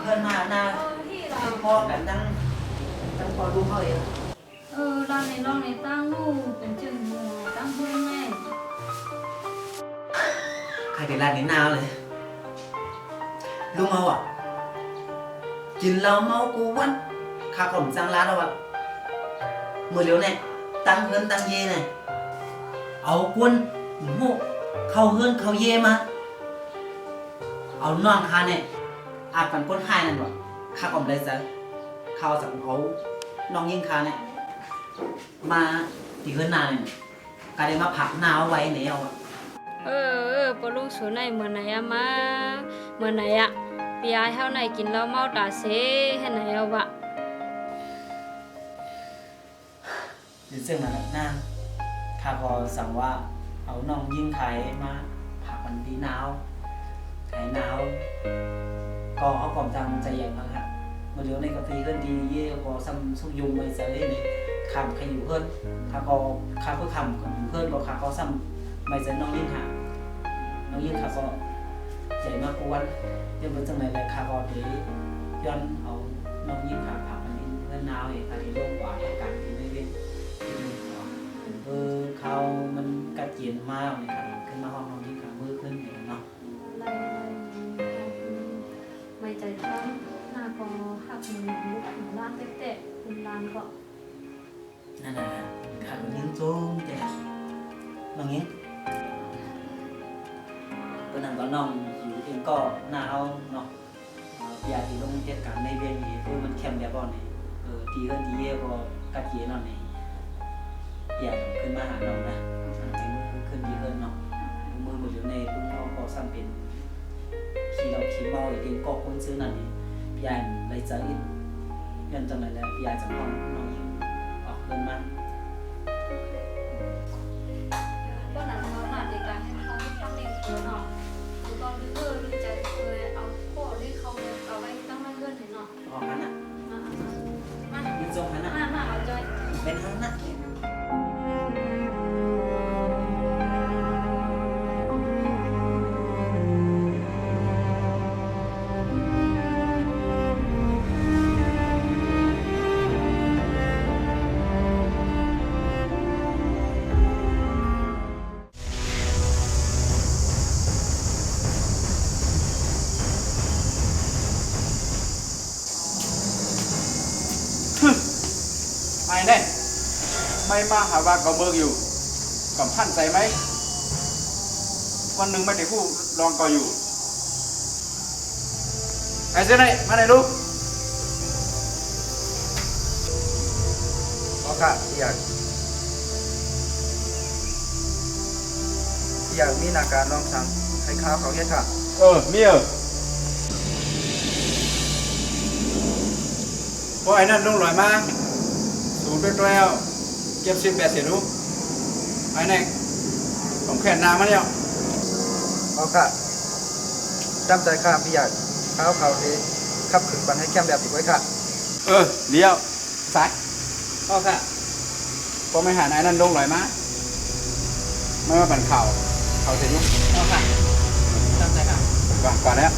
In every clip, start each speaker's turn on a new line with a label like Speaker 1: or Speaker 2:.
Speaker 1: เพื่อนมาหน้าพ่อกันตั้งพอรู้เขาเอง
Speaker 2: ร้านในร่องในตั้งนู่เป็นจึงหัวตั้งเพื่อนแม่
Speaker 1: ใครเป็นร้านนี้นาวเลยลุงเมาอ่ะกินเหล้าเมากูวันข้าผมจังร้านเราอ่ะมือเลี้ยวเนี่ยตั้งเพื่อนตั้งเย่เนี่ยเอากวนหมูเข้าเฮือนเข้าเย่มาเอาน้องข้าเนี่ยอาจเป็นก้นหายนั่นวะข้าผมเลยจะเข้าจากเอาน้องยิงข้าเนี่ยมาตีเฮือนนาเนี่ยการได้มาผักนาวไว้เนี่ยเอา
Speaker 2: ปลุงสูในเมื่อไหนอะมาเมื่อไหนอะปียายเท่าไหนกินแล้วเมาตาเสให้ไหนเอาวะ
Speaker 1: ดิซึ่งนั้นนะข้าก็สั่งว่าเอาน้องยิงไข่มาผักมันดีหนาวไข่หนาวก็เขากล่อมจังใจเย็นนะครับเมื่อเดี๋ยวในกาแฟเพื่อนดีเย่ก็ซ้ำสุ่มยุงไปใส่เนี่ยคำใครอยู่เพื่อนข้าก็ข้าเพื่อคำอยู่เพื่อนก็ข้าก็ซ้ำไม่ใส่น้องยิงค่ะน้องยิงข้าก็ใหญ่มากกว่าเดี๋ยวเป็นจังไรเลยข้าก็เดี๋ยวย้อนเอาน้องยิงค่ะผักมันดีเพื่อนหนาวเองค่ะที่โล่งกว่าอากาศที่ไม่เว้นเขามันกัดเจียนมากเลยครับขึ้นมาห้องน้องยิงค่ะมือขึ้นอย่างเนาะ
Speaker 2: ไม่ใจทั้งหน้าก็หักหนึ่งลุกถึงร้านเตะคุณร้านก็
Speaker 1: นั่นแหละขาดยิงจุ้งแต่น้องยิงตัวนั้นก็น้องอยู่เองก็หนาวเนาะอยากที่ลงเหตุการณ์ในเวียนนี้คือมันเข้มแบบบ่เนี่ยทีก็ทีเย่ก็กัดเจียนนอนเนี่ยอยากขึ้นมาหาน้องนะขึ้นดีขึ้นเนาะมือหมดอยู่ในลุงเขาก็ซ้ำเป็นขี่เราขี่เมาอีกเองก็คนซื้อนั่นนี่พี่ยายเลยเจออีกยันจังเลยแล้วพี่ยายจะห้องน้องยิงออกเดินมา
Speaker 2: ก็หนังเขาหนาในการให้เขาตั้งเรียนตัวเนาะคือตอนนี้ลืมใจเลยเอาพวกที่เขาเอาไว้ตั้งไว้เพื่อนเห็นเนาะ
Speaker 1: ออกนั้นอ่ะ
Speaker 2: มา
Speaker 1: ยิงจงนั้นอ่ะ
Speaker 2: มาเอาใจ
Speaker 1: เป็นนั้นอ่ะ
Speaker 3: ไม่แน่ไม่มาหาว่าก็เบิกอยู่กับพันใจไหมวันหนึ่งไม่ได้คู่รองก็อยู่ไอ้เจ้าไหนมาไหนลูก
Speaker 4: อ๋อค่ะอยากมีนาการลองสั่งให้ข้าวเขาเฮ็ดค่ะ
Speaker 3: มีเพราะไอ้นั่นลงลอยมาสูงด้วยแล้วเก็บ10-80ลูกไอ้นั่นผมแขวนน้ำมาแล้ว
Speaker 4: อ๋อค่ะจำใจข้าพี่อยากข้าวเขาที่ขับขึ้นปันให้แคมแบบอีกไว้ค่ะ
Speaker 3: เลี้ยวซ้ายอ๋อค่ะพอไม่หาไอ้นั่นลงลอยมาไม่ว่าปั่นเข่าเสร็จลูก
Speaker 1: อ๋อค่ะตั้งใจค่ะ
Speaker 3: ก่อนแล้ว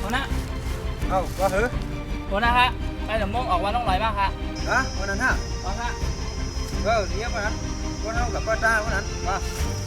Speaker 1: หัวหน้า
Speaker 4: เอ้าว่าเฮ้อ
Speaker 1: หัวหน้าฮะไปหนองม่วงออกวันต้องไหลมากฮะ
Speaker 4: ฮะวันนั้นฮะ
Speaker 1: เอาฮะ
Speaker 4: เลี้ยงวันนั้นวันนั้นกับป้าต้าวันนั้นมา
Speaker 1: ค